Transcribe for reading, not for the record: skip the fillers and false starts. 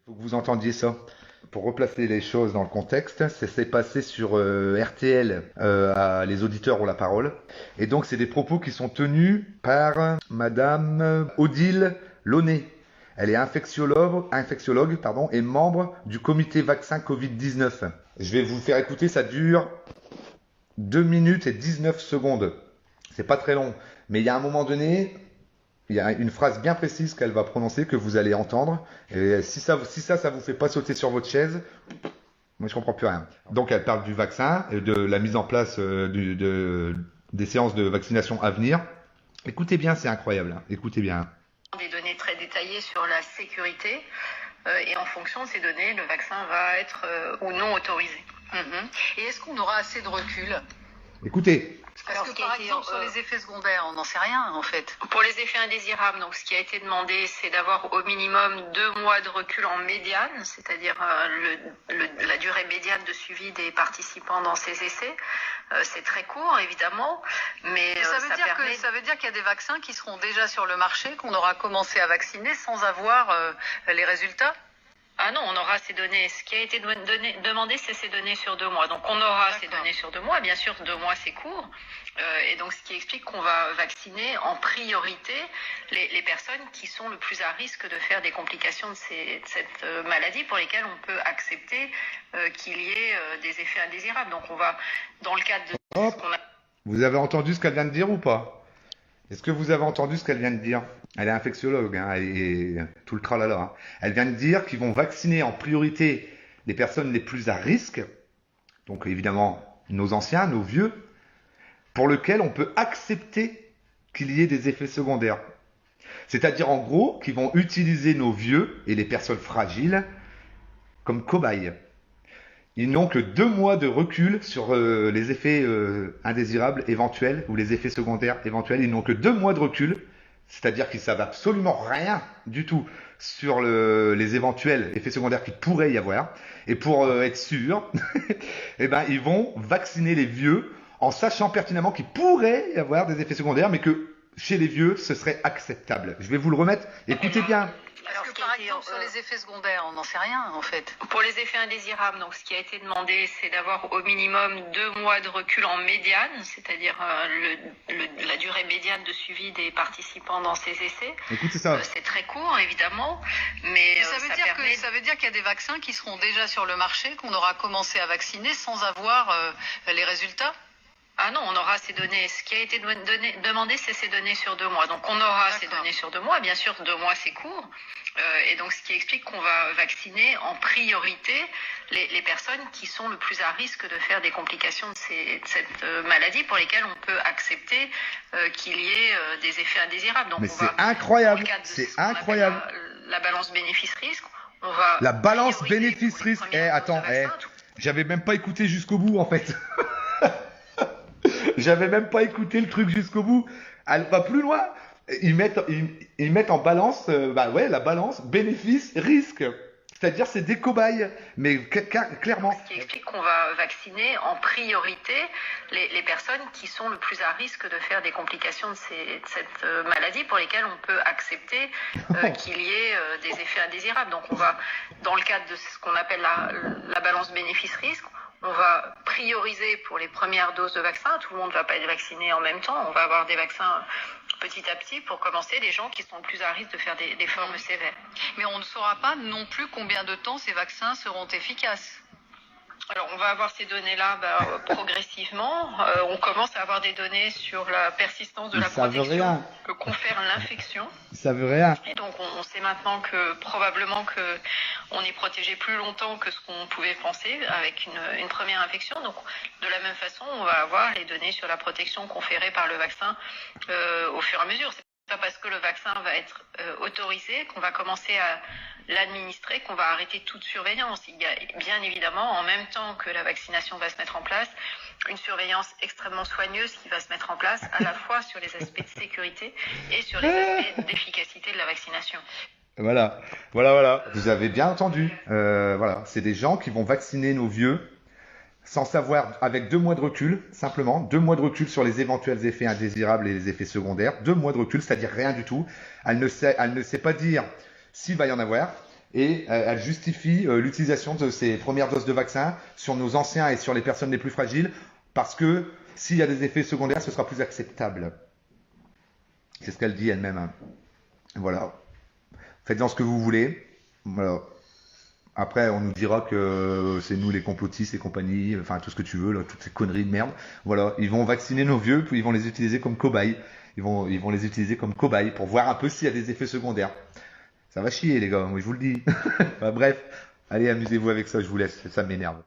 Faut que vous entendiez ça. Pour replacer les choses dans le contexte, ça s'est passé sur RTL, les auditeurs ont la parole. Et donc, c'est des propos qui sont tenus par Madame Odile Launay. Elle est infectiologue pardon, et membre du comité vaccin Covid-19. Je vais vous faire écouter, ça dure 2 minutes et 19 secondes. C'est pas très long. Mais il y a un moment donné, il y a une phrase bien précise qu'elle va prononcer que vous allez entendre. Et si ça vous fait pas sauter sur votre chaise, moi je comprends plus rien. Donc elle parle du vaccin et de la mise en place des séances de vaccination à venir. Écoutez bien, c'est incroyable. Hein. Écoutez bien. Des données très détaillées sur la sécurité et en fonction de ces données, le vaccin va être ou non autorisé. Et est-ce qu'on aura assez de recul? Écoutez. Parce que par exemple, sur les effets secondaires, on n'en sait rien en fait. Pour les effets indésirables, donc ce qui a été demandé, c'est d'avoir au minimum 2 mois de recul en médiane, c'est-à-dire la durée médiane de suivi des participants dans ces essais. C'est très court, évidemment, mais ça veut dire qu'il y a des vaccins qui seront déjà sur le marché, qu'on aura commencé à vacciner sans avoir les résultats? Ah non, on aura ces données. Ce qui a été demandé, c'est ces données sur 2 mois. Donc on aura ces données sur 2 mois. Bien sûr, 2 mois, c'est court. Et donc ce qui explique qu'on va vacciner en priorité les personnes qui sont le plus à risque de faire des complications de cette maladie pour lesquelles on peut accepter qu'il y ait des effets indésirables. Donc on va, dans le cadre de ce qu'on a... Vous avez entendu ce qu'elle vient de dire ou pas? Est-ce que vous avez entendu ce qu'elle vient de dire? Elle est infectiologue, hein, et tout le tralala. Hein. Elle vient de dire qu'ils vont vacciner en priorité les personnes les plus à risque, donc évidemment nos anciens, nos vieux, pour lesquels on peut accepter qu'il y ait des effets secondaires. C'est-à-dire en gros qu'ils vont utiliser nos vieux et les personnes fragiles comme cobayes. Ils n'ont que 2 mois de recul sur les effets indésirables éventuels ou les effets secondaires éventuels. Ils n'ont que 2 mois de recul, c'est-à-dire qu'ils savent absolument rien du tout sur les éventuels effets secondaires qu'il pourrait y avoir. Et pour être sûr, eh ben, ils vont vacciner les vieux en sachant pertinemment qu'il pourrait y avoir des effets secondaires, mais que chez les vieux, ce serait acceptable. Je vais vous le remettre. Écoutez bien. Parce que par exemple, sur les effets secondaires, on n'en sait rien en fait. Pour les effets indésirables, donc ce qui a été demandé, c'est d'avoir au minimum 2 mois de recul en médiane, c'est-à-dire la durée médiane de suivi des participants dans ces essais. Écoutez ça. C'est très court, évidemment, mais ça veut dire qu'il y a des vaccins qui seront déjà sur le marché, qu'on aura commencé à vacciner sans avoir les résultats? Ah non, on aura ces données. Ce qui a été demandé, c'est ces données sur 2 mois. Donc on aura ces données sur 2 mois. Bien sûr, 2 mois, c'est court. Et donc ce qui explique qu'on va vacciner en priorité les personnes qui sont le plus à risque de faire des complications de cette maladie pour lesquelles on peut accepter qu'il y ait des effets indésirables. Donc mais c'est incroyable. C'est incroyable. La balance bénéfice-risque. On va la balance bénéfice-risque. Attends, j'avais même pas écouté jusqu'au bout en fait. J'avais même pas écouté le truc jusqu'au bout. Elle va plus loin. Ils mettent en balance, la balance bénéfice-risque. C'est-à-dire c'est des cobayes, mais clairement. Ce qui explique qu'on va vacciner en priorité les personnes qui sont le plus à risque de faire des complications de cette maladie pour lesquelles on peut accepter qu'il y ait des effets indésirables. Donc on va, dans le cadre de ce qu'on appelle la balance bénéfice-risque, on va prioriser pour les premières doses de vaccin. Tout le monde ne va pas être vacciné en même temps. On va avoir des vaccins petit à petit pour commencer les gens qui sont le plus à risque de faire des formes sévères. Mais on ne saura pas non plus combien de temps ces vaccins seront efficaces. Alors, on va avoir ces données-là progressivement. On commence à avoir des données sur la persistance de la protection que confère l'infection. Ça veut rien. Et donc, on sait maintenant que probablement on est protégé plus longtemps que ce qu'on pouvait penser avec une première infection. Donc, de la même façon, on va avoir les données sur la protection conférée par le vaccin au fur et à mesure. C'est pas parce que le vaccin va être autorisé qu'on va commencer à l'administrer, qu'on va arrêter toute surveillance. Il y a bien évidemment, en même temps que la vaccination va se mettre en place, une surveillance extrêmement soigneuse qui va se mettre en place à la fois sur les aspects de sécurité et sur les aspects d'efficacité de la vaccination. Voilà. Vous avez bien entendu. Voilà, c'est des gens qui vont vacciner nos vieux sans savoir, avec 2 mois de recul, simplement, 2 mois de recul sur les éventuels effets indésirables et les effets secondaires, 2 mois de recul, c'est-à-dire rien du tout. Elle ne sait pas dire s'il va y en avoir, et elle justifie l'utilisation de ces premières doses de vaccin sur nos anciens et sur les personnes les plus fragiles parce que s'il y a des effets secondaires, ce sera plus acceptable. C'est ce qu'elle dit elle-même, hein. Voilà. Faites-en ce que vous voulez. Voilà. Après, on nous dira que c'est nous les complotistes et compagnie, enfin tout ce que tu veux, là, toutes ces conneries de merde. Voilà, ils vont vacciner nos vieux, puis ils vont les utiliser comme cobayes. Ils vont les utiliser comme cobayes pour voir un peu s'il y a des effets secondaires. Ça va chier les gars, moi je vous le dis. Enfin, bref, allez amusez-vous avec ça, je vous laisse, ça m'énerve.